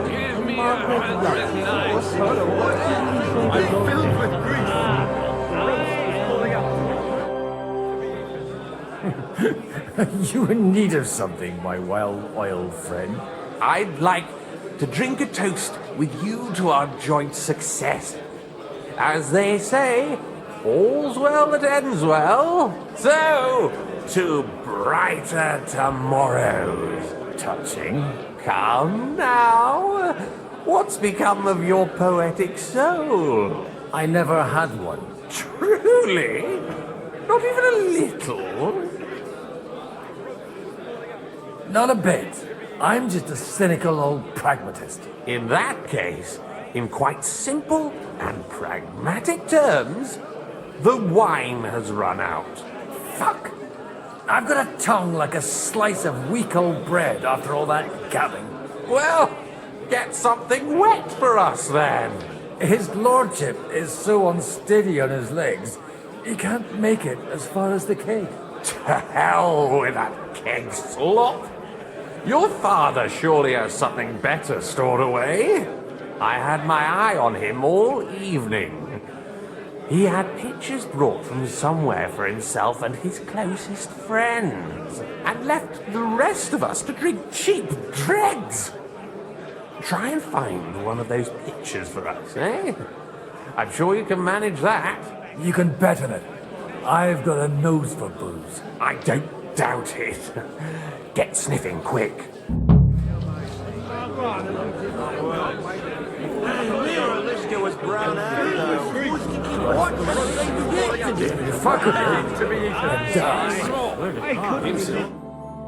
Give me 100 nights. I'm filled with grief. You in need of something, my well-oiled friend? I'd like to drink a toast with you to our joint success. As they say, all's well that ends well. So, to brighter tomorrows. Touching. Come now. What's become of your poetic soul? I never had one. Truly? Not even a little? Not a bit. I'm just a cynical old pragmatist. In that case, in quite simple and pragmatic terms, the wine has run out. Fuck! I've got a tongue like a slice of weak old bread after all that gabbing. Well, get something wet for us then. His lordship is so unsteady on his legs, he can't make it as far as the keg. To hell with that keg slop. Your father surely has something better stored away. I had my eye on him all evening. He had pictures brought from somewhere for himself and his closest friends, and left the rest of us to drink cheap dregs. Try and find one of those pictures for us, eh? I'm sure you can manage that. You can bet on it. I've got a nose for booze. I don't doubt it. Get sniffing quick. Fuck it.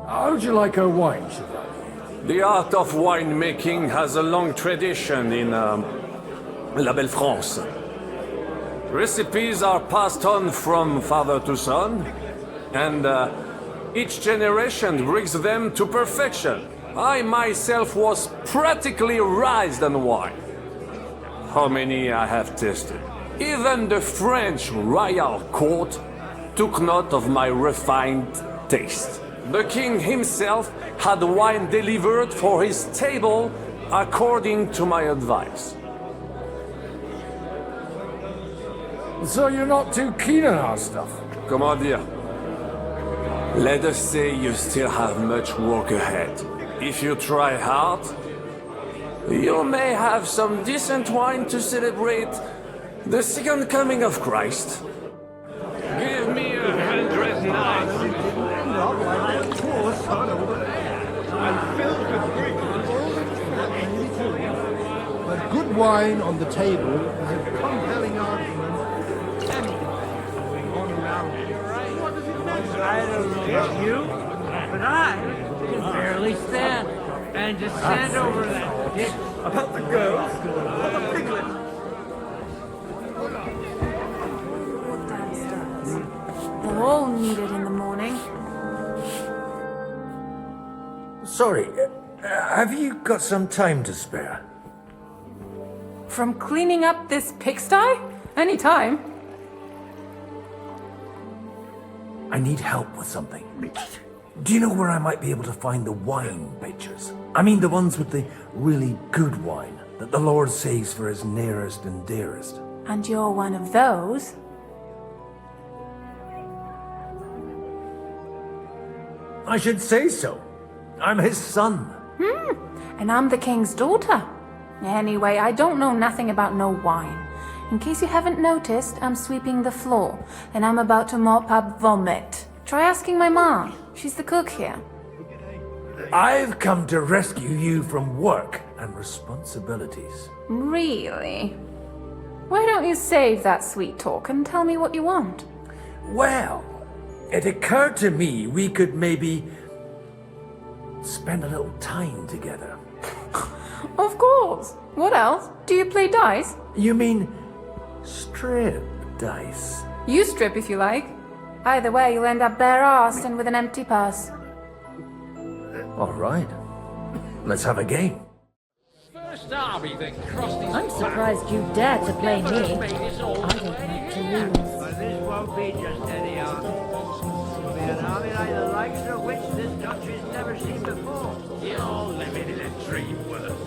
How'd you like our wine, Chevalier? The art of winemaking has a long tradition in La Belle France. Recipes are passed on from father to son, and each generation brings them to perfection. I myself was practically raised on wine. How many I have tasted. Even the French royal court took note of my refined taste. The king himself had wine delivered for his table according to my advice. So you're not too keen on our stuff? Comment dire? Let us say you still have much work ahead. If you try hard, you may have some decent wine to celebrate the second coming of Christ. Give me 100 nights. I'm filled with grief. But good wine on the table is a compelling argument. I don't know you, but I can barely stand. And just stand over that ditch. About the girls or the piglet. They're all needed in the morning. Sorry, have you got some time to spare? From cleaning up this pigsty? Any time. I need help with something. Do you know where I might be able to find the wine pictures? I mean the ones with the really good wine that the Lord saves for his nearest and dearest. And you're one of those? I should say so. I'm his son. And I'm the king's daughter. Anyway, I don't know nothing about no wine. In case you haven't noticed, I'm sweeping the floor, and I'm about to mop up vomit. Try asking my mom. She's the cook here. I've come to rescue you from work and responsibilities. Really? Why don't you save that sweet talk and tell me what you want? Well, it occurred to me we could maybe spend a little time together. Of course. What else? Do you play dice? You mean strip dice? You strip if you like. Either way, you'll end up bare-assed and with an empty purse. All right. Let's have a game. First army that crossed his I'm surprised you dare to play me. I don't like to lose. But this won't be just any army. It'll be An army like the likes of which this country's never seen before. You're living in a dream world.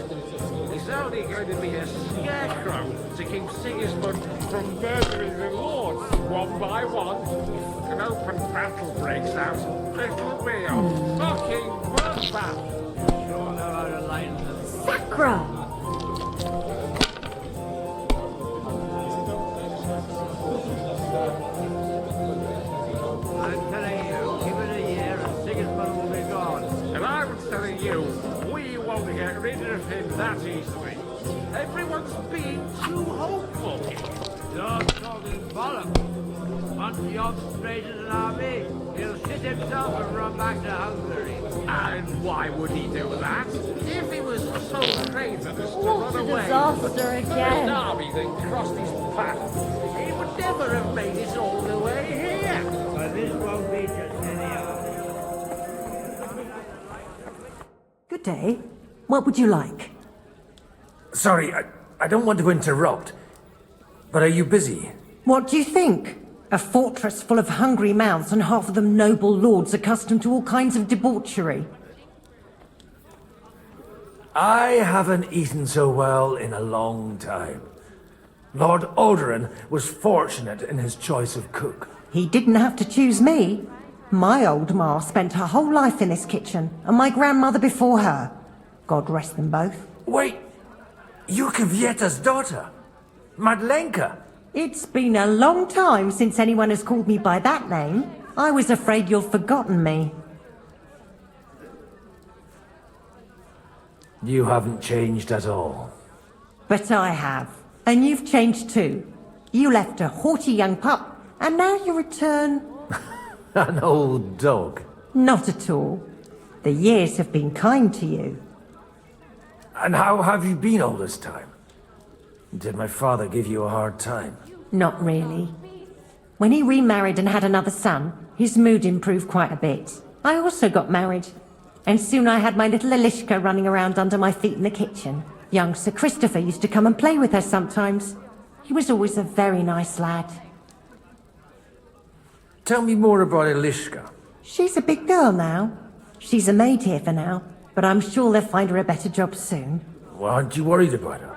It's only going to be a scarecrow to keep Sigismund from murdering the lords one by one. If an open battle breaks out, it'll be a fucking bloodbath. Sure know how to line them. Sacra! I'm telling you, give it a year and Sigismund will be gone. And I'm telling you, we won't get rid of him that easily. Everyone's being too hopeful here. Don't talking bollocks. Once the Ox raises an army, he'll shit himself and run back to Hungary. And why would he do that? If he was so craven as to What run a away disaster an again. army that crossed his path, he would never have made it all the way here. But this won't be just any army. Good day. What would you like? Sorry, I don't want to interrupt, but are you busy? What do you think? A fortress full of hungry mouths and half of them noble lords accustomed to all kinds of debauchery. I haven't eaten so well in a long time. Lord Alderaan was fortunate in his choice of cook. He didn't have to choose me. My old ma spent her whole life in this kitchen, and my grandmother before her. God rest them both. Wait, you're Kvieta's daughter, Madlenka. It's been a long time since anyone has called me by that name. I was afraid you'd forgotten me. You haven't changed at all. But I have. And you've changed too. You left a haughty young pup, and now you return... An old dog. Not at all. The years have been kind to you. And how have you been all this time? Did my father give you a hard time? Not really. When he remarried and had another son, his mood improved quite a bit. I also got married. And soon I had my little Elishka running around under my feet in the kitchen. Young Sir Christopher used to come and play with her sometimes. He was always a very nice lad. Tell me more about Elishka. She's a big girl now. She's a maid here for now, but I'm sure they'll find her a better job soon. Well, aren't you worried about her?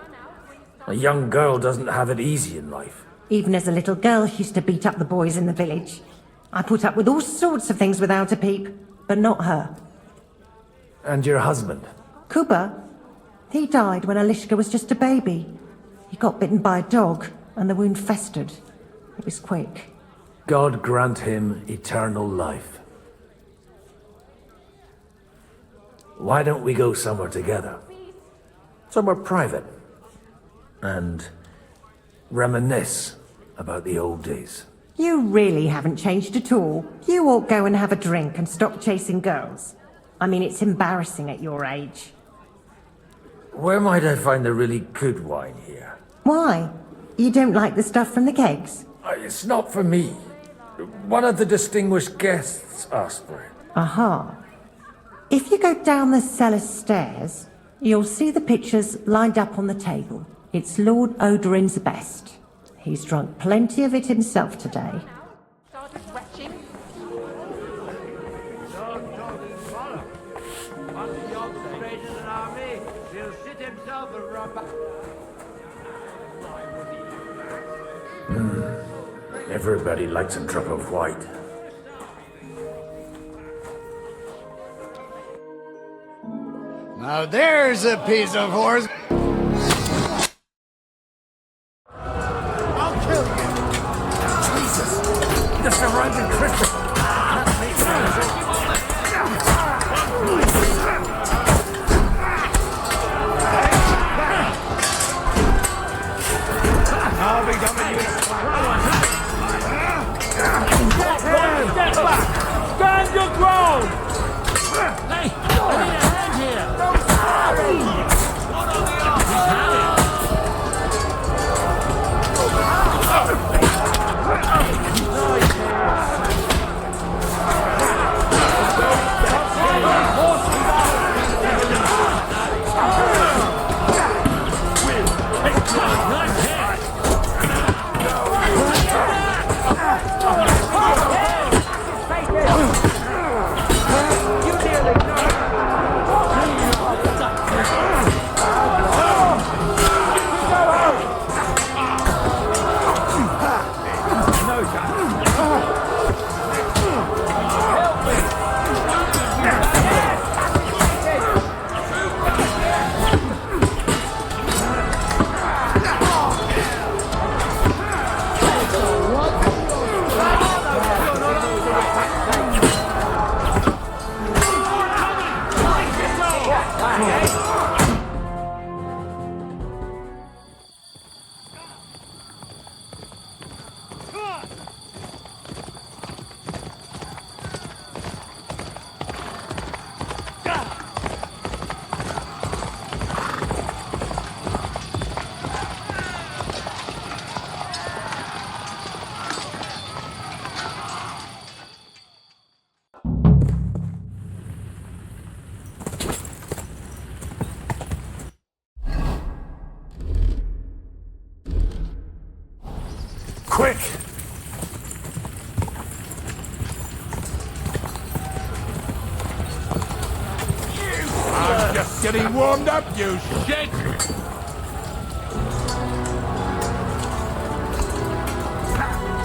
A young girl doesn't have it easy in life. Even as a little girl, she used to beat up the boys in the village. I put up with all sorts of things without a peep, but not her. And your husband? Kuba? He died when Elishka was just a baby. He got bitten by a dog, and the wound festered. It was quick. God grant him eternal life. Why don't we go somewhere together? Somewhere private. And reminisce about the old days. You really haven't changed at all. You ought go and have a drink and stop chasing girls. I mean, it's embarrassing at your age. Where might I find the really good wine here? Why? You don't like the stuff from the kegs? It's not for me. One of the distinguished guests asked for it. Aha. If you go down the cellar stairs, you'll see the pictures lined up on the table. It's Lord Odorin's best. He's drunk plenty of it himself today. Started retching. Don't talking bollocks. Once the Ox raises an army, he'll shit himself and run back. Everybody likes a drop of white. Now there's a piece of horse. I'll kill you. Jesus! The surrounding Christmas! I'll be done with you. Get back! Stand your ground! Hey, I need a hand here. Quick! I'm just getting warmed up, you shit!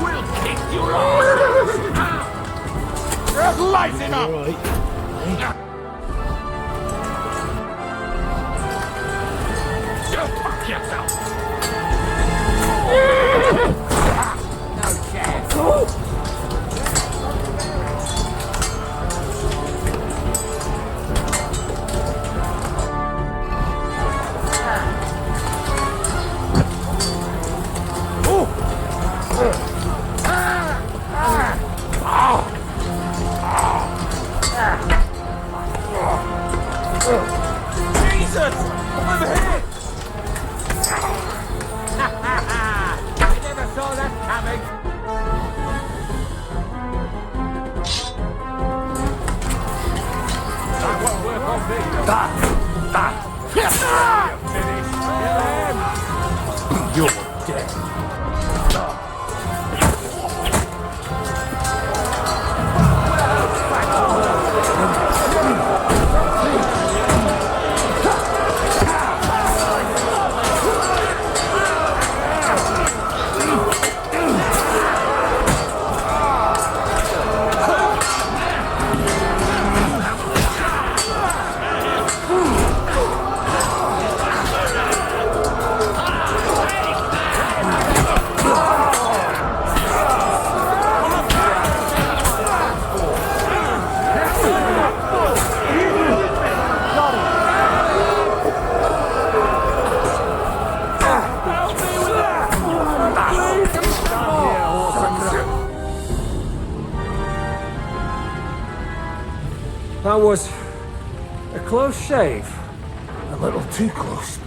We'll kick your ass! Light him up! Go fuck yourself! Jesus! I'm hit! I never saw that coming! That won't work on me! You're dead. That was a close shave. A little too close.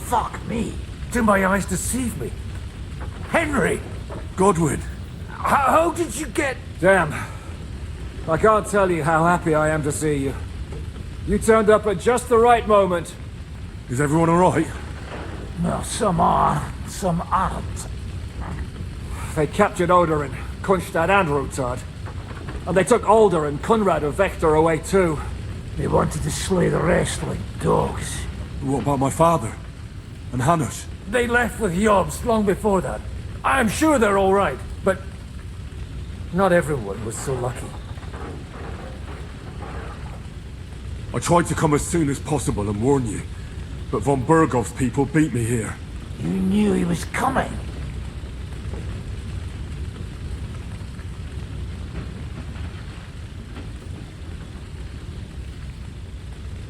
Fuck me. Did my eyes deceive me? Henry! Godwin! How did you get... Damn. I can't tell you how happy I am to see you. You turned up at just the right moment. Is everyone alright? Well, some are, some aren't. They captured Oder and Kunstad and Rutard. And they took Alder and Kunrad of Vector away too. They wanted to slay the rest like dogs. What about my father? And Hanush? They left with Yobs long before that. I'm sure they're all right, but not everyone was so lucky. I tried to come as soon as possible and warn you, but von Bergov's people beat me here. You knew he was coming.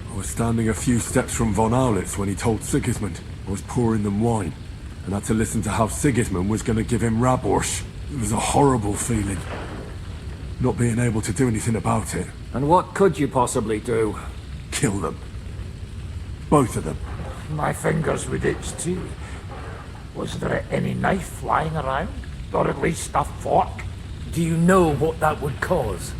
I was standing a few steps from von Aulitz when he told Sigismund I was pouring them wine, and had to listen to how Sigismund was going to give him Ratborz. It was a horrible feeling, not being able to do anything about it. And what could you possibly do? Kill them. Both of them. My fingers would itch too. Was there any knife flying around? Or at least a fork? Do you know what that would cause?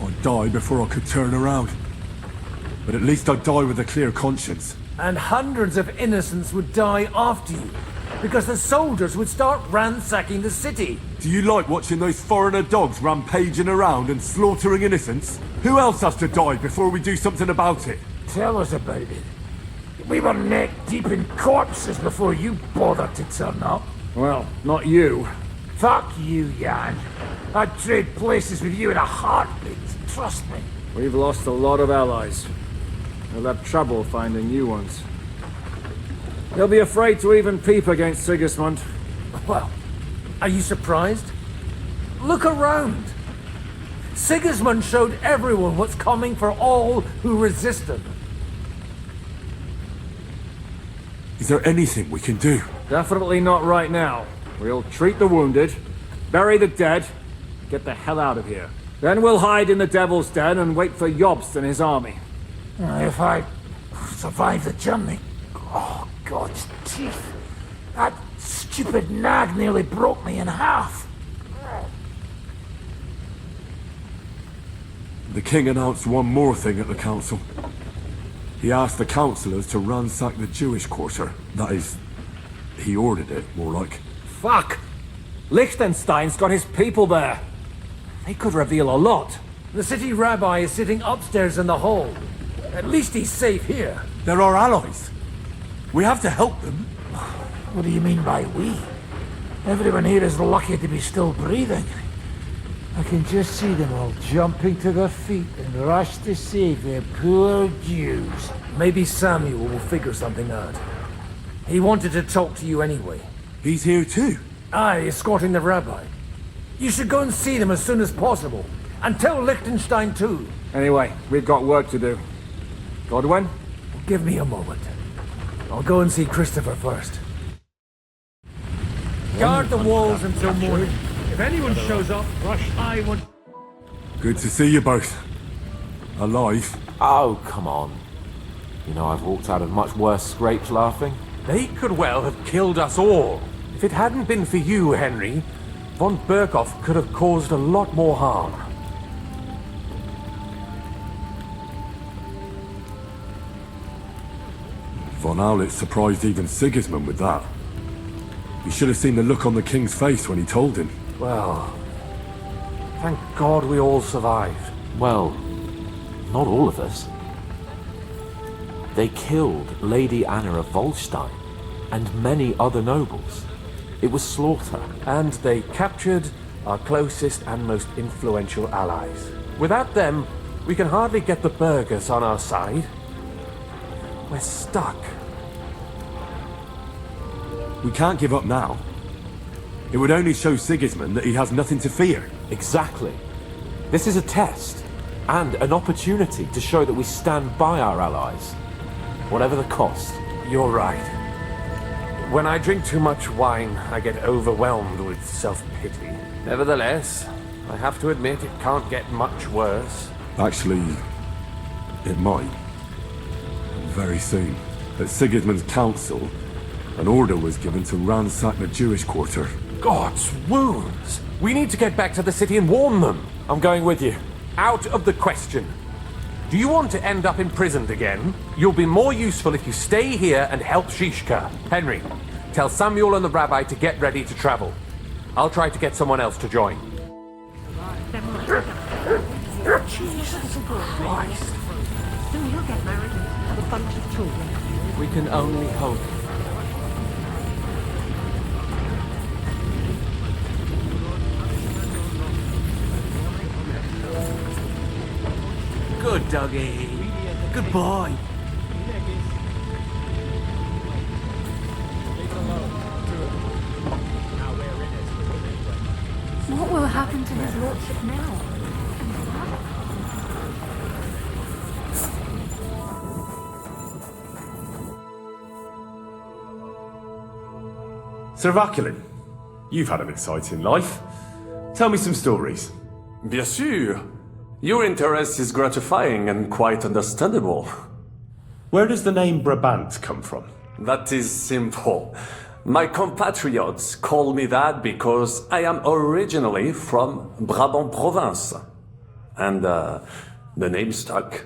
I'd die before I could turn around. But at least I'd die with a clear conscience. And hundreds of innocents would die after you, because the soldiers would start ransacking the city. Do you like watching those foreigner dogs rampaging around and slaughtering innocents? Who else has to die before we do something about it? Tell us about it. We were neck deep in corpses before you bothered to turn up. Well, not you. Fuck you, Jan. I'd trade places with you in a heartbeat. Trust me. We've lost a lot of allies. He'll have trouble finding new ones. He'll be afraid to even peep against Sigismund. Well, are you surprised? Look around. Sigismund showed everyone what's coming for all who resist him. Is there anything we can do? Definitely not right now. We'll treat the wounded, bury the dead, get the hell out of here. Then we'll hide in the Devil's Den and wait for Jobst and his army. If I survive the journey... Oh, God's teeth. That stupid nag nearly broke me in half. The king announced one more thing at the council. He asked the councillors to ransack the Jewish quarter. That is, he ordered it, more like. Fuck! Lichtenstein's got his people there. They could reveal a lot. The city rabbi is sitting upstairs in the hall. At least he's safe here. They're our allies. We have to help them. What do you mean by we? Everyone here is lucky to be still breathing. I can just see them all jumping to their feet and rush to save their poor Jews. Maybe Samuel will figure something out. He wanted to talk to you anyway. He's here too. Aye, escorting the rabbi. You should go and see them as soon as possible. And tell Lichtenstein too. Anyway, we've got work to do. Godwin? Give me a moment. I'll go and see Christopher first. Guard the walls until morning. If anyone shows up, I would... Good to see you both. Alive. Oh, come on. You know I've walked out of much worse scrapes laughing. They could well have killed us all. If it hadn't been for you, Henry, von Berkhoff could have caused a lot more harm. Von Aulitz surprised even Sigismund with that. You should have seen the look on the king's face when he told him. Well, thank God we all survived. Well, not all of us. They killed Lady Anna of Volstein and many other nobles. It was slaughter. And they captured our closest and most influential allies. Without them, we can hardly get the burghers on our side. We're stuck. We can't give up now. It would only show Sigismund that he has nothing to fear. Exactly. This is a test, and an opportunity to show that we stand by our allies, whatever the cost. You're right. When I drink too much wine, I get overwhelmed with self-pity. Nevertheless, I have to admit it can't get much worse. Actually, it might. Very soon. At Sigismund's council, an order was given to ransack the Jewish quarter. God's wounds! We need to get back to the city and warn them. I'm going with you. Out of the question. Do you want to end up imprisoned again? You'll be more useful if you stay here and help Shishka. Henry, tell Samuel and the rabbi to get ready to travel. I'll try to get someone else to join. Jesus Christ. Soon he'll get married and have a bunch of children. We can only hope. Good doggy. Good boy. What will happen to his lordship now? Sir Vaculin, you've had an exciting life. Tell me some stories. Bien sûr. Your interest is gratifying and quite understandable. Where does the name Brabant come from? That is simple. My compatriots call me that because I am originally from Brabant province. And the name stuck.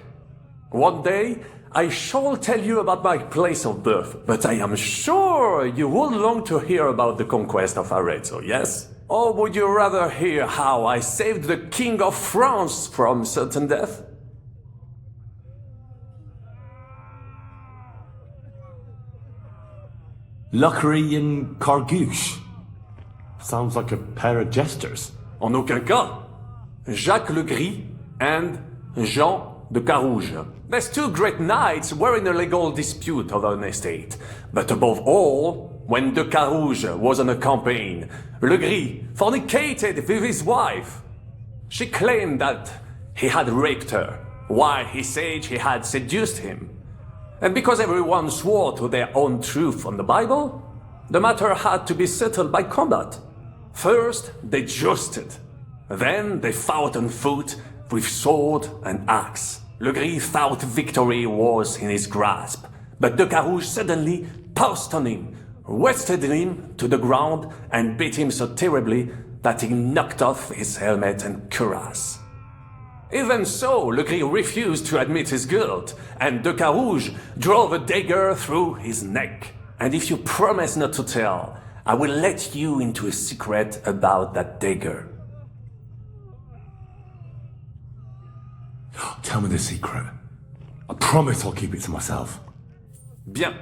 One day, I shall tell you about my place of birth, but I am sure you would long to hear about the conquest of Arezzo, yes? Or would you rather hear how I saved the King of France from certain death? Luckery and Cargouche. Sounds like a pair of jesters. En aucun cas. Jacques le Gris and Jean the Carouge. There's two great knights were in a legal dispute over an estate. But above all, when the Carouge was on a campaign, Le Gris fornicated with his wife. She claimed that he had raped her, while he said he had seduced him. And because everyone swore to their own truth on the Bible, the matter had to be settled by combat. First, they jousted. Then they fought on foot with sword and axe. Le Gris thought victory was in his grasp, but the Carouge suddenly pounced on him, wrestled him to the ground, and beat him so terribly that he knocked off his helmet and cuirass. Even so, Le Gris refused to admit his guilt, and the Carouge drove a dagger through his neck. And if you promise not to tell, I will let you into a secret about that dagger. Tell me the secret. I promise I'll keep it to myself. Bien.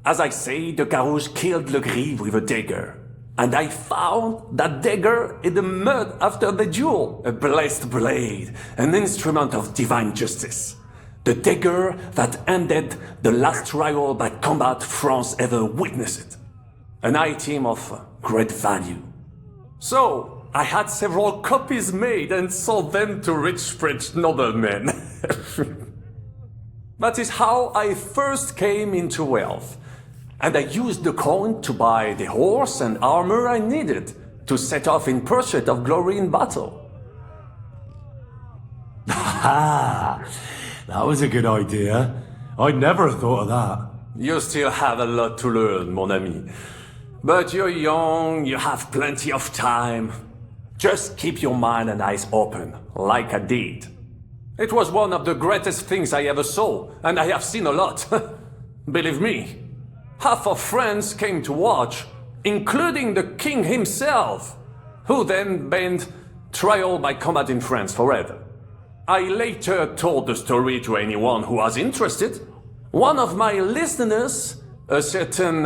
As I say, the Carouge killed Le Gris with a dagger. And I found that dagger in the mud after the duel. A blessed blade, an instrument of divine justice. The dagger that ended the last trial by combat France ever witnessed. An item of great value. So, I had several copies made and sold them to rich French noblemen. That is how I first came into wealth. And I used the coin to buy the horse and armor I needed to set off in pursuit of glory in battle. Ha! That was a good idea. I'd never have thought of that. You still have a lot to learn, mon ami. But you're young, you have plenty of time. Just keep your mind and eyes open, like I did. It was one of the greatest things I ever saw, and I have seen a lot. Believe me. Half of France came to watch, including the king himself, who then banned trial by combat in France forever. I later told the story to anyone who was interested. One of my listeners, a certain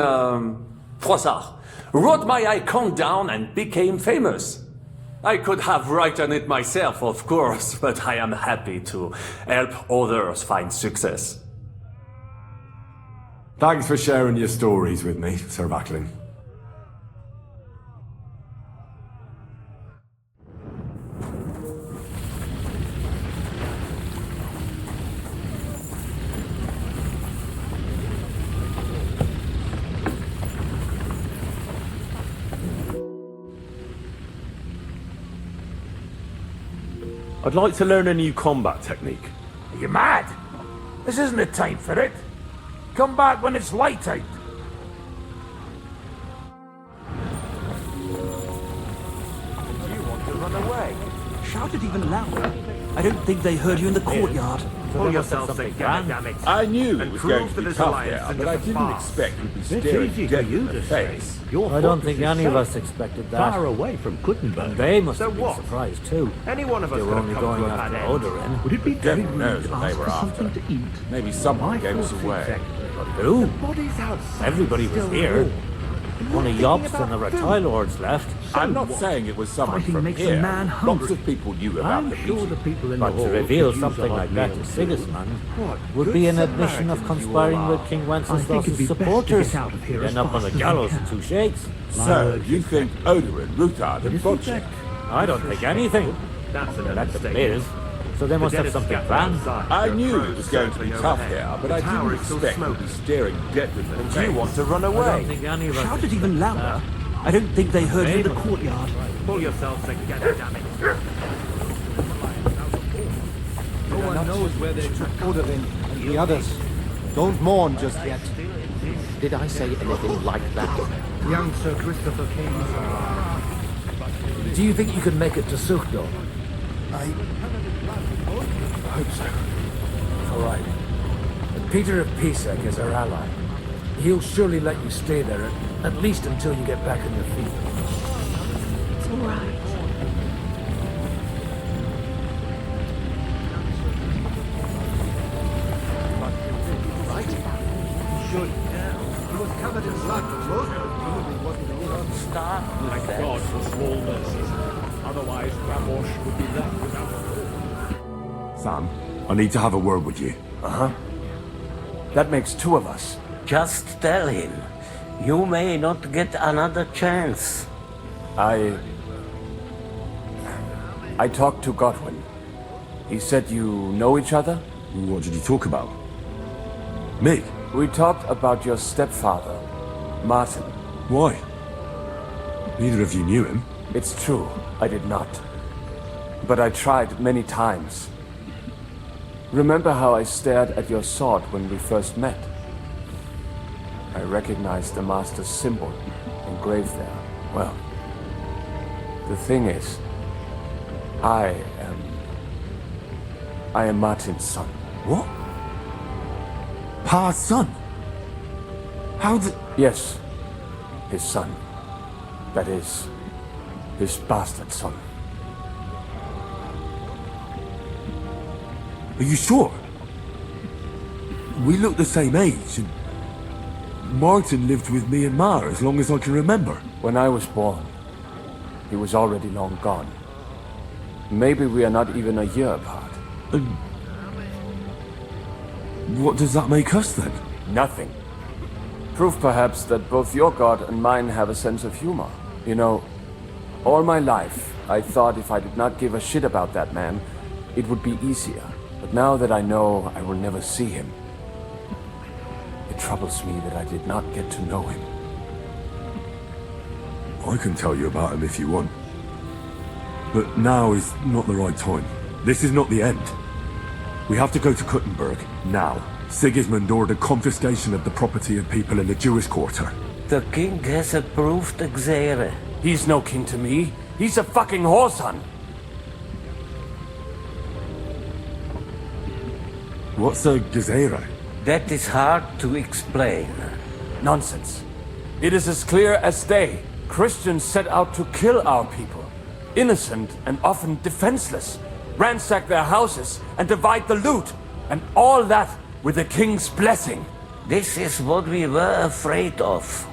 Froissart, wrote my icon down and became famous. I could have written it myself, of course, but I am happy to help others find success. Thanks for sharing your stories with me, Sir Backlin. I'd like to learn a new combat technique. Are you mad? This isn't the time for it. Come back when it's light out. You want to run away? Shout it even louder. I don't think they heard you in the courtyard. Pull yourself together, damn it. I knew it was going to that be this tough alliance here, isn't but I just a didn't farce. expect you'd be It's staring easy death for you in the to say. face. I don't think any of us expected that. Far away from Kutna-Gora. They must So have been what? surprised too. Any one of us They were could have only come going to a bad after end. Odorin. Would it be The very devil rude knows to what they ask were for after. something to eat? Maybe someone gave us away. Who? Bodies outside. Everybody was here. Only Yobst and the Reptile Lords left. I'm not saying it was someone Fighting from makes a here. man hungry. Lots of people knew about I'm the sure meeting. the people in the But hall to reveal could use something a hot like that to meal. Sigismund What? would Good be an admission of Samaritans you conspiring all with are. King I Wenceslas' think it'd be best to supporters. get out of here You'd as end up on fast the as gallows we in can. 2 shakes. So, you think Odorin, Rutard, and Butcher? I don't think anything. That's an Let them understatement. live. So they must have something planned. I knew it was going to be tough here, but I didn't expect you'd be staring death in the face. You want to run I don't away? think any of us Shout it even louder. I don't think they heard you in the courtyard. Pull yourselves together, damn it. No one knows where they took Odorin and the others. Don't mourn just yet. Did I say anything like that? Young Sir Christopher came. Do you think you can make it to Suchdol? I hope so. All right. And Peter of Pisek is our ally. He'll surely let you stay there, at least until you get back on your feet. It's all right. should. He was covered in blood, but most presumably wasn't a real star. Thank God for small mercies. Otherwise, Ratborj would be left without a home. Sam, I need to have a word with you. Uh-huh. That makes two of us. Just tell him. You may not get another chance. I talked to Godwin. He said you know each other? What did you talk about? Me? We talked about your stepfather, Martin. Why? Neither of you knew him. It's true, I did not. But I tried many times. Remember how I stared at your sword when we first met? I recognized the Master's symbol engraved there. Well, the thing is, I am Martin's son. What? Pa's son? How did... Yes, his son. That is, his bastard son. Are you sure? We look the same age, and Martin lived with me and Ma as long as I can remember. When I was born, he was already long gone. Maybe we are not even a year apart. And what does that make us then? Nothing. Proof perhaps that both your God and mine have a sense of humor. You know, all my life I thought if I did not give a shit about that man, it would be easier. But now that I know I will never see him, it troubles me that I did not get to know him. I can tell you about him if you want. But now is not the right time. This is not the end. We have to go to Kuttenberg, now. Sigismund ordered confiscation of the property of people in the Jewish quarter. The king has approved Xere. He's no king to me. He's a fucking whoreson. What's a Gezerah? That is hard to explain. Nonsense. It is as clear as day. Christians set out to kill our people. Innocent and often defenseless. Ransack their houses and divide the loot. And all that with the king's blessing. This is what we were afraid of.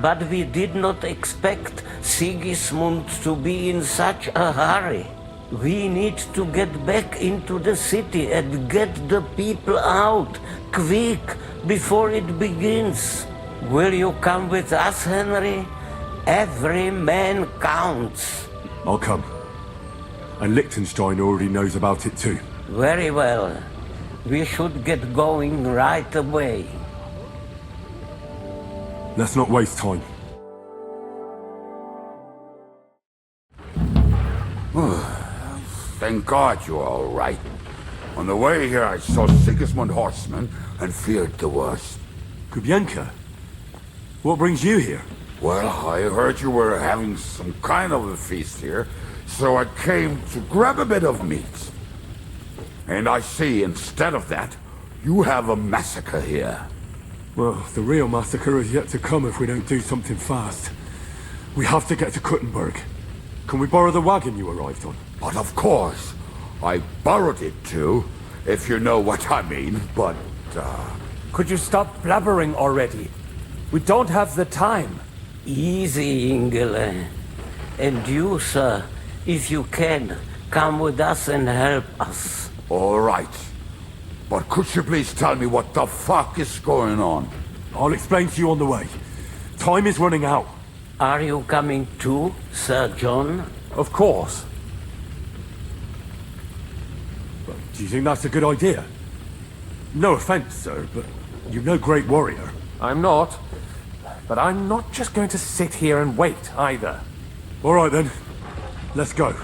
But we did not expect Sigismund to be in such a hurry. We need to get back into the city and get the people out, quick, before it begins. Will you come with us, Henry? Every man counts. I'll come. And Lichtenstein already knows about it too. Very well. We should get going right away. Let's not waste time. Thank God you're all right. On the way here, I saw Sigismund horsemen and feared the worst. Kubienka? What brings you here? Well, I heard you were having some kind of a feast here, so I came to grab a bit of meat. And I see, instead of that, you have a massacre here. Well, the real massacre is yet to come if we don't do something fast. We have to get to Kuttenberg. Can we borrow the wagon you arrived on? But of course. I borrowed it too, if you know what I mean, but, Could you stop blabbering already? We don't have the time. Easy, Ingele. And you, sir, if you can, come with us and help us. All right. But could you please tell me what the fuck is going on? I'll explain to you on the way. Time is running out. Are you coming too, Sir John? Of course. Well, do you think that's a good idea? No offense, sir, but you're no great warrior. I'm not. But I'm not just going to sit here and wait, either. All right, then. Let's go.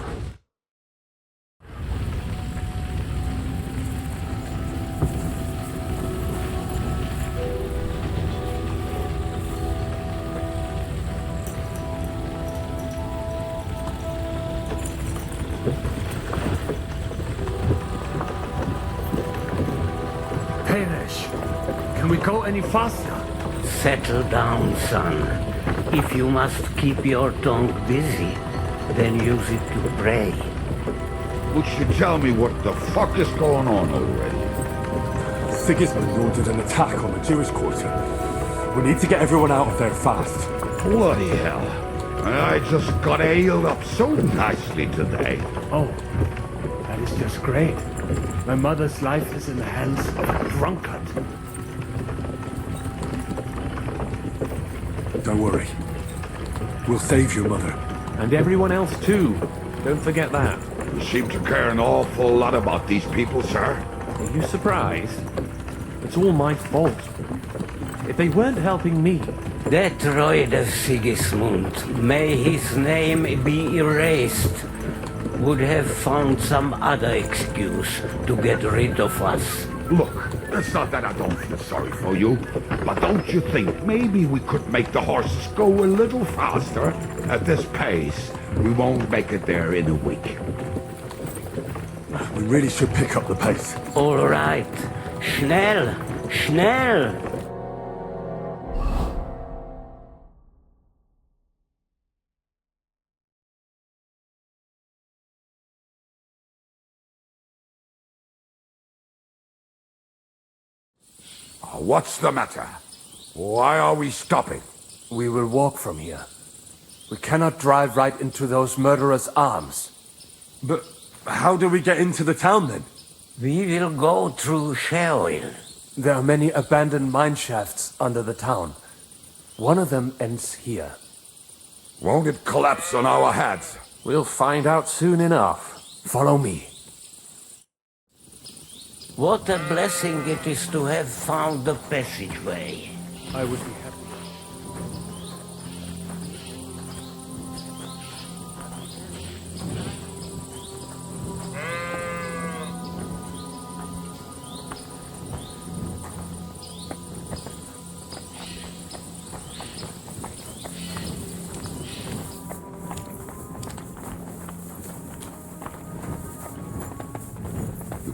Can we go any faster? Settle down, son. If you must keep your tongue busy, then use it to pray. Would you tell me what the fuck is going on already? Sigismund ordered an attack on the Jewish quarter. We need to get everyone out of there fast. Bloody hell. I just got ailed up so nicely today. Oh, that is just great. My mother's life is in the hands of a drunkard. Don't worry. We'll save your mother. And everyone else too. Don't forget that. You seem to care an awful lot about these people, sir. Are you surprised? It's all my fault. If they weren't helping me... That droid of Sigismund, may his name be erased, would have found some other excuse to get rid of us. Look, it's not that I don't feel sorry for you, but don't you think maybe we could make the horses go a little faster? At this pace, we won't make it there in a week. We really should pick up the pace. All right. Schnell! Schnell! What's the matter? Why are we stopping? We will walk from here. We cannot drive right into those murderers' arms. But how do we get into the town then? We will go through Sheol. There are many abandoned mine shafts under the town. One of them ends here. Won't it collapse on our heads? We'll find out soon enough. Follow me. What a blessing it is to have found the passageway. I would be happy.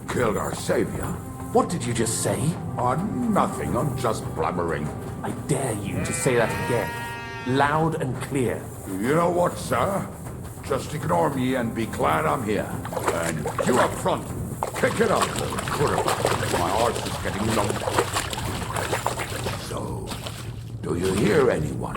Killed our savior. What did you just say? Nothing, I'm just blabbering. I dare you to say that again. Loud and clear. You know what, sir? Just ignore me and be glad I'm here. And you up front, kick it up. My horse is getting long. So, do you hear anyone?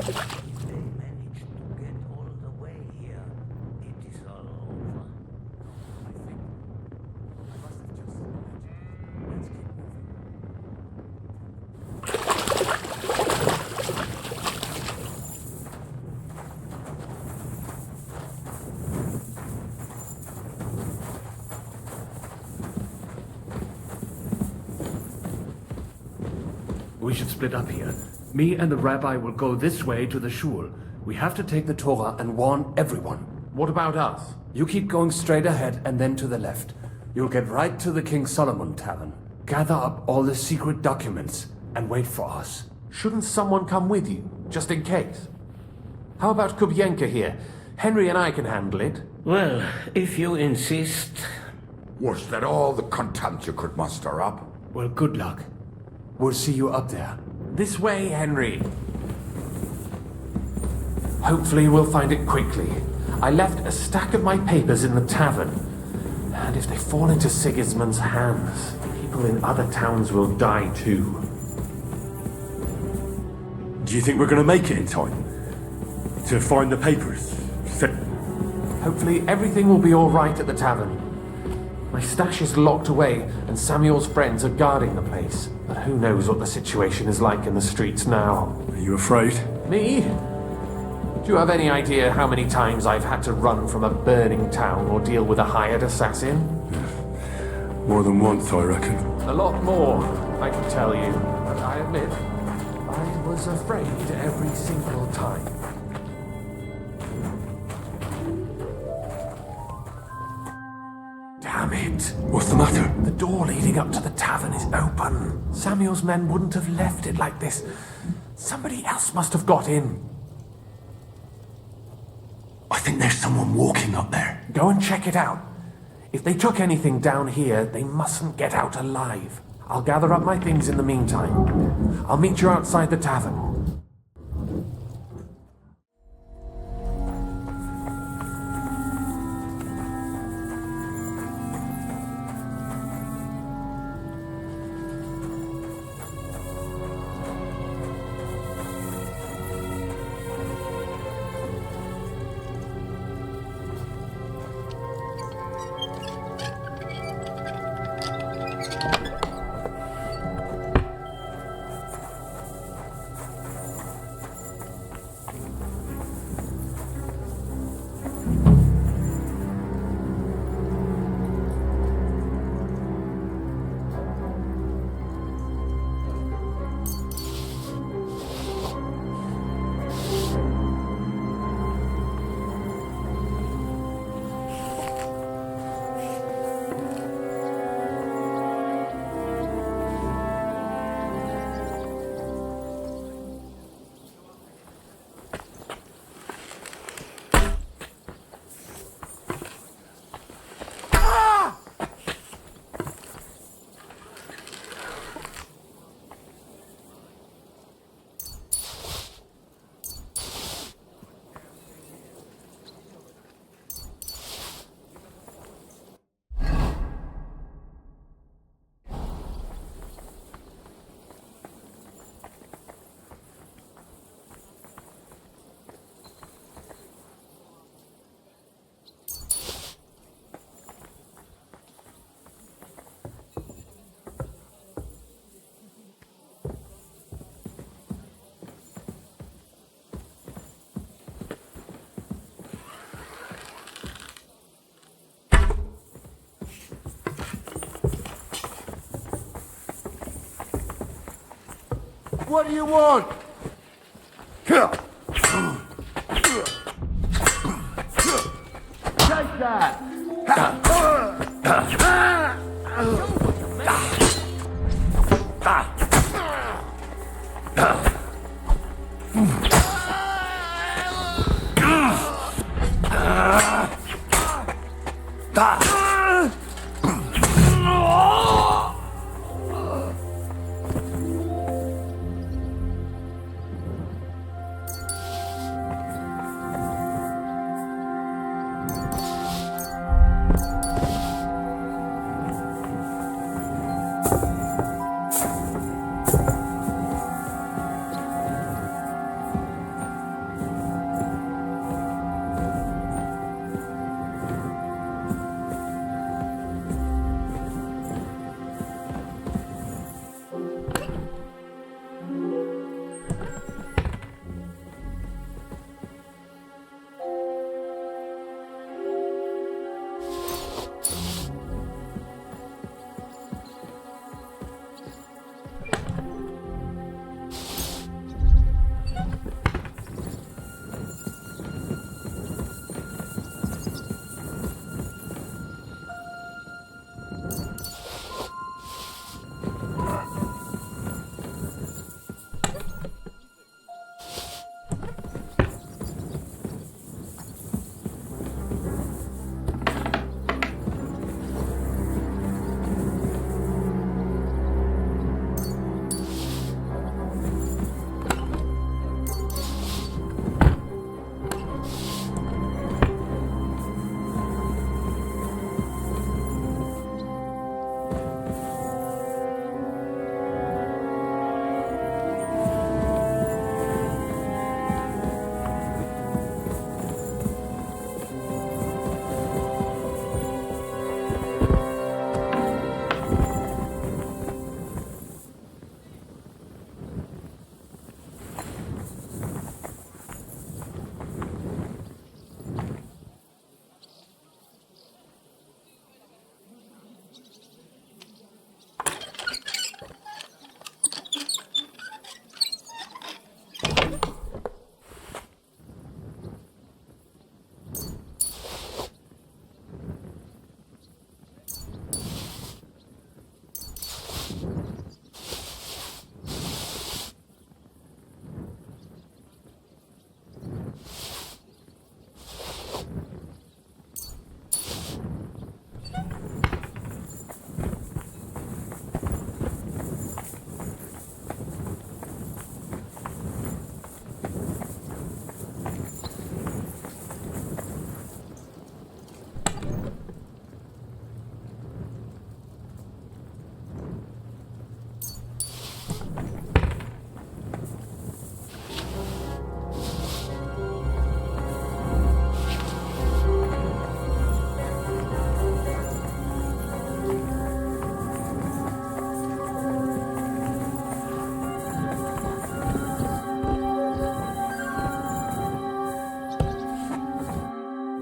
We should split up here. Me and the rabbi will go this way to the shul. We have to take the Torah and warn everyone. What about us? You keep going straight ahead and then to the left. You'll get right to the King Solomon Tavern. Gather up all the secret documents and wait for us. Shouldn't someone come with you, just in case? How about Kubyenka here? Henry and I can handle it. Well, if you insist. Was that all the contempt you could muster up? Well, good luck. We'll see you up there. This way, Henry. Hopefully we'll find it quickly. I left a stack of my papers in the tavern. And if they fall into Sigismund's hands, people in other towns will die too. Do you think we're going to make it in time? To find the papers? Hopefully everything will be all right at the tavern. My stash is locked away, and Samuel's friends are guarding the place. But who knows what the situation is like in the streets now? Are you afraid? Me? Do you have any idea how many times I've had to run from a burning town or deal with a hired assassin? More than once, I reckon. A lot more, I can tell you. But I admit, I was afraid every single time. Damn it. What's the matter? The door leading up to the tavern is open. Samuel's men wouldn't have left it like this. Somebody else must have got in. I think there's someone walking up there. Go and check it out. If they took anything down here, they mustn't get out alive. I'll gather up my things in the meantime. I'll meet you outside the tavern. What do you want? Take that!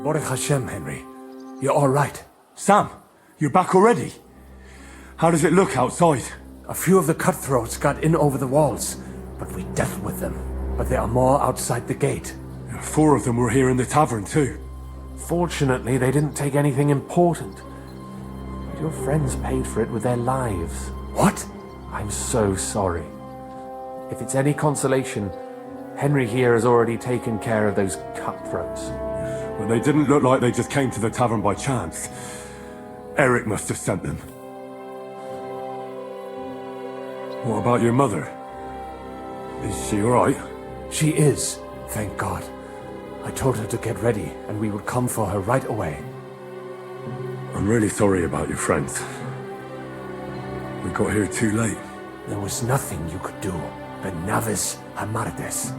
Baruch Hashem, Henry. You're all right. Sam, you're back already? How does it look outside? A few of the cutthroats got in over the walls, but we dealt with them. But there are more outside the gate. 4 of them were here in the tavern too. Fortunately, they didn't take anything important. Your friends paid for it with their lives. What? I'm so sorry. If it's any consolation, Henry here has already taken care of those cutthroats. Well, they didn't look like they just came to the tavern by chance. Eric must have sent them. What about your mother? Is she alright? She is, thank God. I told her to get ready, and we would come for her right away. I'm really sorry about your friends. We got here too late. There was nothing you could do. Benavis Hamardes.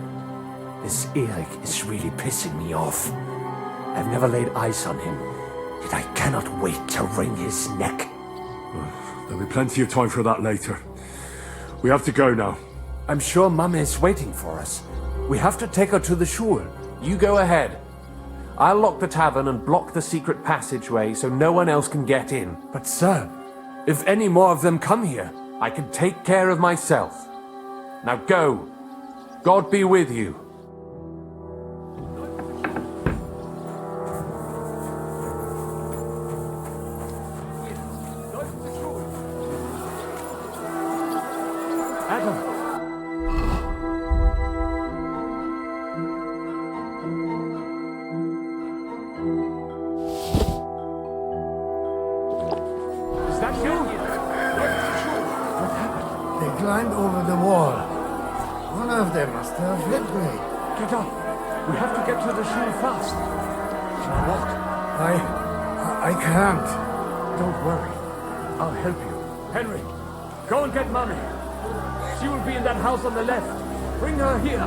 This Eric is really pissing me off. I've never laid eyes on him, yet I cannot wait to wring his neck. There'll be plenty of time for that later. We have to go now. I'm sure Mum is waiting for us. We have to take her to the shul. You go ahead. I'll lock the tavern and block the secret passageway so no one else can get in. But sir, if any more of them come here, I can take care of myself. Now go. God be with you. Adam! Is that you? They climbed over the wall. One of them must have hit me. Get up. We have to get to the shul fast. Now walk. I can't. Don't worry. I'll help you. Henry, go and get Mummy. She will be in that house on the left. Bring her here.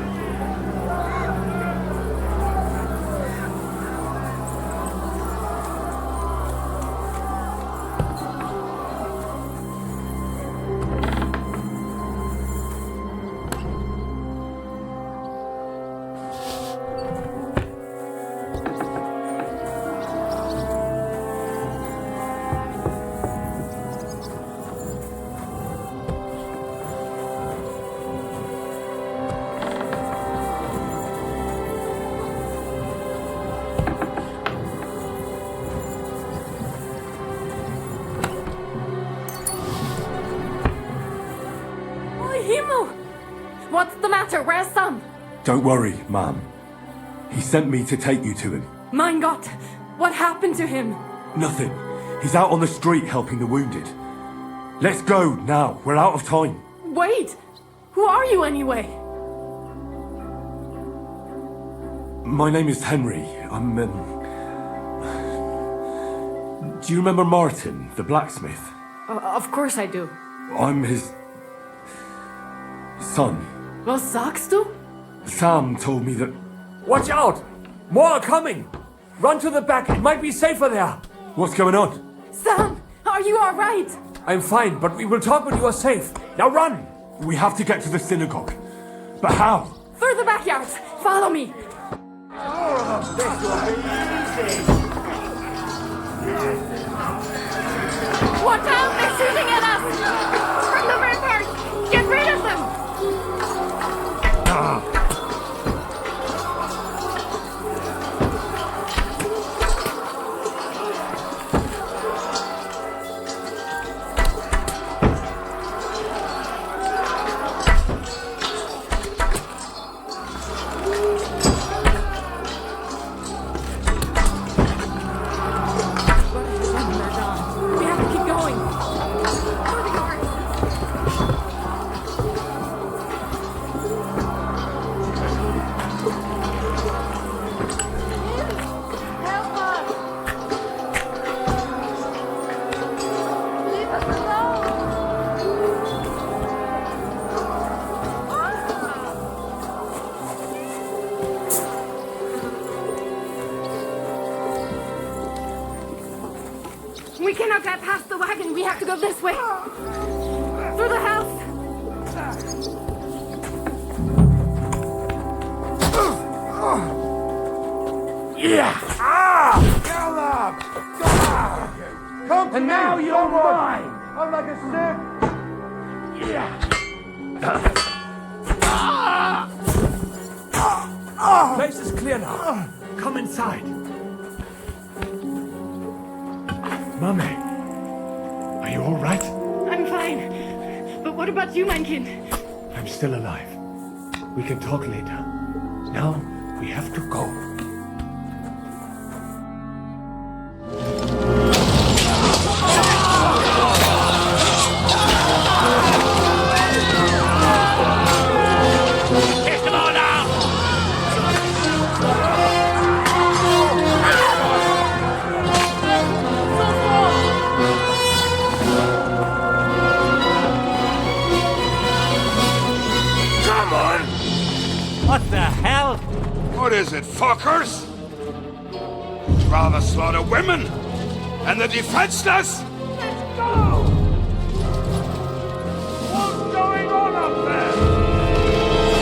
What's the matter? Where's Sam? Don't worry, Ma'am. He sent me to take you to him. Mein Gott! What happened to him? Nothing. He's out on the street helping the wounded. Let's go now. We're out of time. Wait! Who are you anyway? My name is Henry. I'm, Do you remember Martin, the blacksmith? Of course I do. I'm his... son. Was sagst du? Sam told me that... Watch out! More are coming! Run to the back, it might be safer there! What's going on? Sam, are you alright? I'm fine, but we will talk when you are safe. Now run! We have to get to the synagogue. But how? Through the backyards! Follow me! Watch out! They're shooting at us! From the ramparts! Get rid of them! We have to keep going. For the guards. Help us! Leave us alone! We cannot get past the wagon. We have to go this way. Through the house. Yeah! Get up! Come to And me. now you're mine! I'm like a snake! Yeah! Place is clear now. Come inside. Mummy, are you all right? I'm fine. But what about you, mein Kind? I'm still alive. We can talk later. Now, we have to go. What the hell? What is it, fuckers? Rather slaughter women and the defenseless? Let's go! What's going on up there?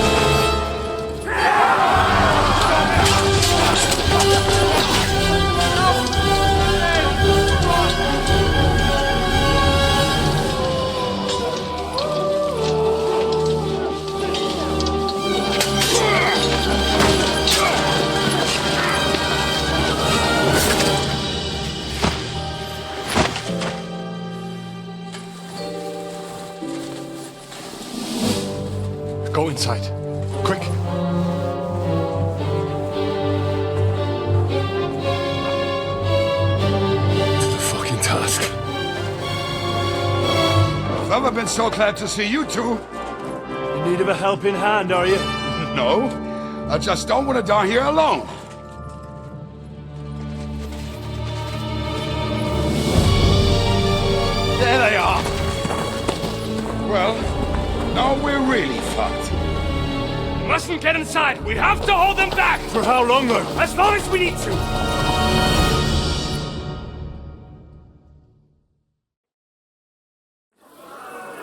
Go inside. Quick. It's a fucking task. Well, I've been so glad to see you two. In need of a helping hand, are you? No, I just don't want to die here alone. There they are. Well, now we're really fucked. We mustn't get inside. We have to hold them back. For how long, though? As long as we need to.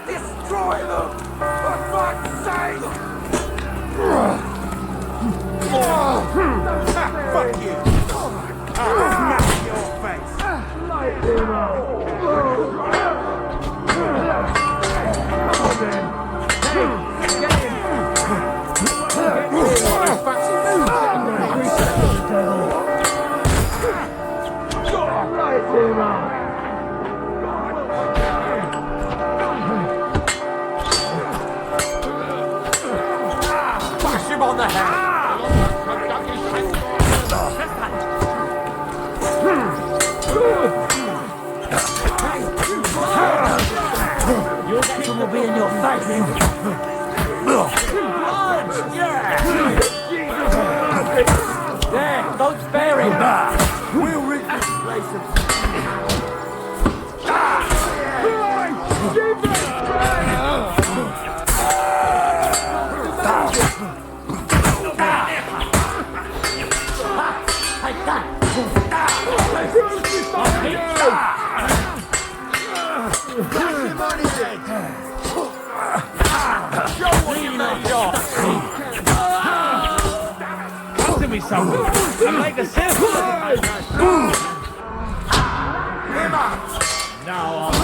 Destroy them! For fuck's sake! Fuck you! Smash your face! Light him up! Bash him on the head! Your action will be in your face. There, don't spare him! We'll rid this place of... Come to me, someone. I'm like a silver. Now on.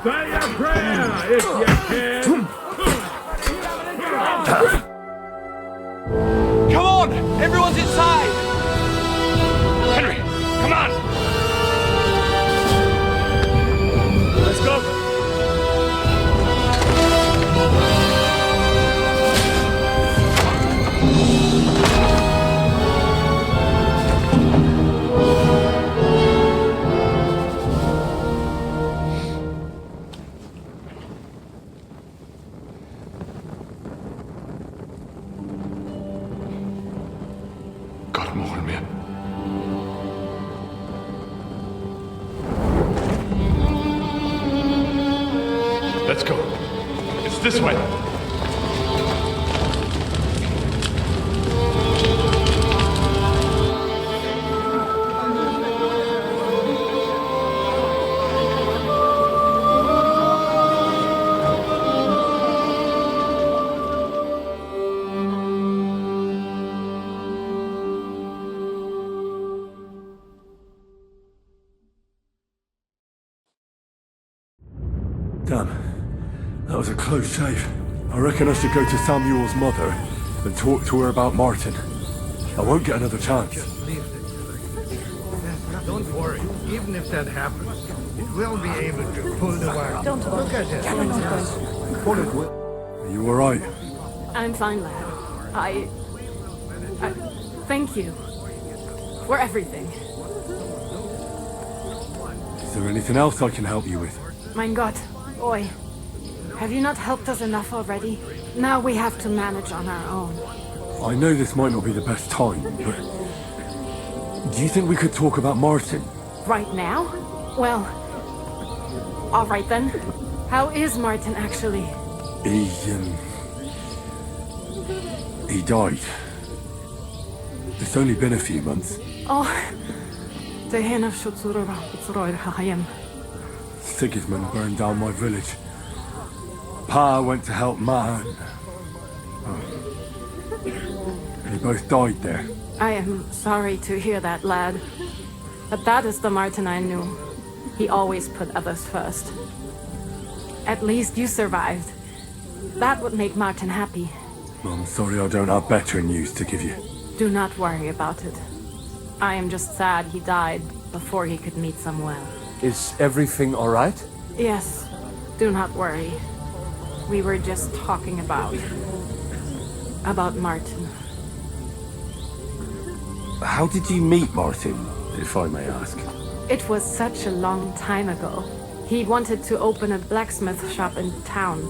Say a prayer if you can. Come on! Everyone's inside! Henry, come on! Let's go! Let's go. It's this way. Damn. That was a close shave. I reckon I should go to Samuel's mother and talk to her about Martin. I won't get another chance. Don't worry. Even if that happens, it will be able to pull the wire. Don't worry. Look at it. Are you alright? I'm fine, lad. I thank you for everything. Is there anything else I can help you with? Mein Gott, boy. Have you not helped us enough already? Now we have to manage on our own. I know this might not be the best time, but... do you think we could talk about Martin? Right now? Well, all right then. How is Martin actually? He died. It's only been a few months. Oh, Sigismund burned down my village. Pa went to help Ma. They both died there. I am sorry to hear that, lad. But that is the Martin I knew. He always put others first. At least you survived. That would make Martin happy. I'm sorry I don't have better news to give you. Do not worry about it. I am just sad he died before he could meet Samuel. Is everything all right? Yes, do not worry. We were just talking about Martin. How did you meet Martin, if I may ask? It was such a long time ago. He wanted to open a blacksmith shop in town,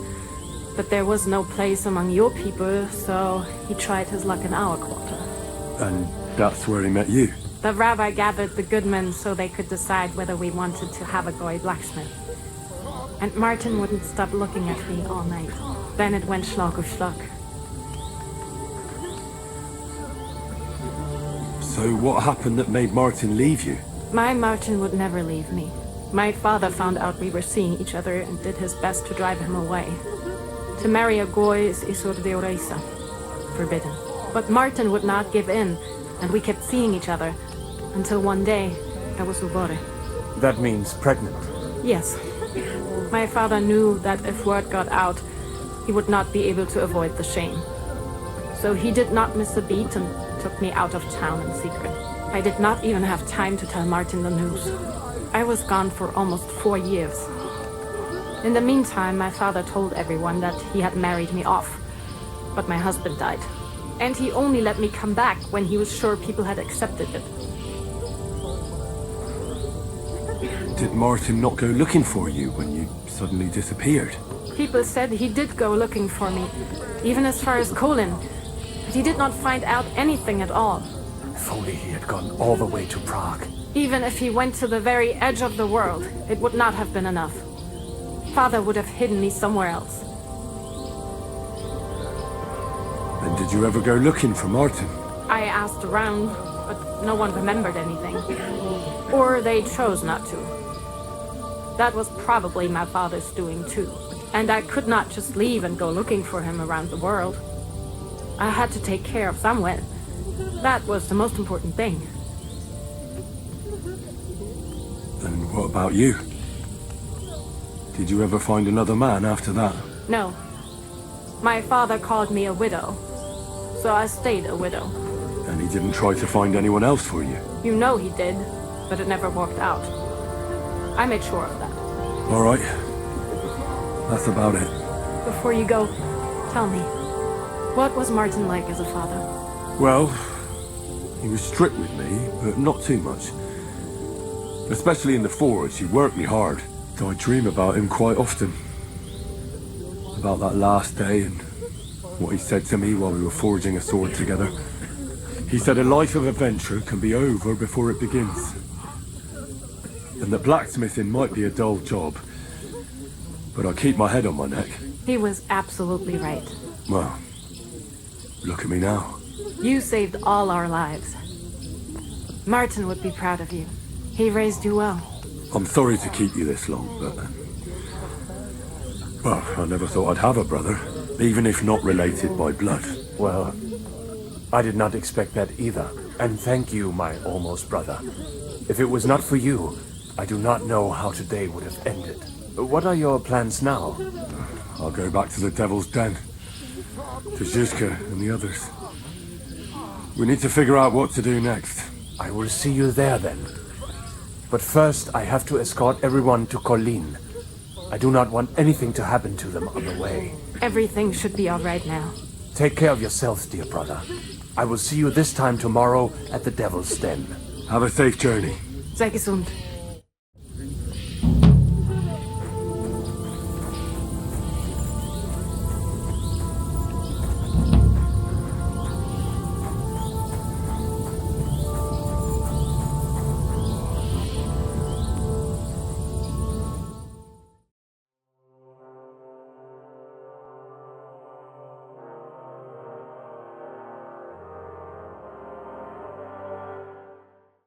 but there was no place among your people, so he tried his luck in our quarter. And that's where he met you? The rabbi gathered the good men so they could decide whether we wanted to have a goy blacksmith. And Martin wouldn't stop looking at me all night. Then it went schlag auf schlag. So what happened that made Martin leave you? My Martin would never leave me. My father found out we were seeing each other and did his best to drive him away. To marry a goy is Исход deoreisa, forbidden. But Martin would not give in, and we kept seeing each other, until one day I was ugrose. That means pregnant. Yes. My father knew that if word got out, he would not be able to avoid the shame. So he did not miss a beat and took me out of town in secret. I did not even have time to tell Martin the news. I was gone for almost 4 years. In the meantime, my father told everyone that he had married me off. But my husband died. And he only let me come back when he was sure people had accepted it. Did Martin not go looking for you when you suddenly disappeared? People said he did go looking for me, even as far as Kolin. But he did not find out anything at all. If only he had gone all the way to Prague. Even if he went to the very edge of the world, it would not have been enough. Father would have hidden me somewhere else. And did you ever go looking for Martin? I asked around, but no one remembered anything. Or they chose not to. That was probably my father's doing too. And I could not just leave and go looking for him around the world. I had to take care of Samuel. That was the most important thing. And what about you? Did you ever find another man after that? No. My father called me a widow, so I stayed a widow. And he didn't try to find anyone else for you? You know he did, but it never worked out. I made sure of that. All right. That's about it. Before you go, tell me, what was Martin like as a father? Well, he was strict with me, but not too much. Especially in the forge, he worked me hard. So I dream about him quite often. About that last day and what he said to me while we were forging a sword together. He said a life of adventure can be over before it begins. And that blacksmithing might be a dull job, but I keep my head on my neck. He was absolutely right. Well, look at me now. You saved all our lives. Martin would be proud of you. He raised you well. I'm sorry to keep you this long, but... Well, I never thought I'd have a brother, even if not related by blood. Well, I did not expect that either. And thank you, my almost brother. If it was not for you, I do not know how today would have ended. What are your plans now? I'll go back to the Devil's Den. To Zuzka and the others. We need to figure out what to do next. I will see you there then. But first, I have to escort everyone to Kolin. I do not want anything to happen to them on the way. Everything should be all right now. Take care of yourselves, dear brother. I will see you this time tomorrow at the Devil's Den. Have a safe journey. Sei gesund.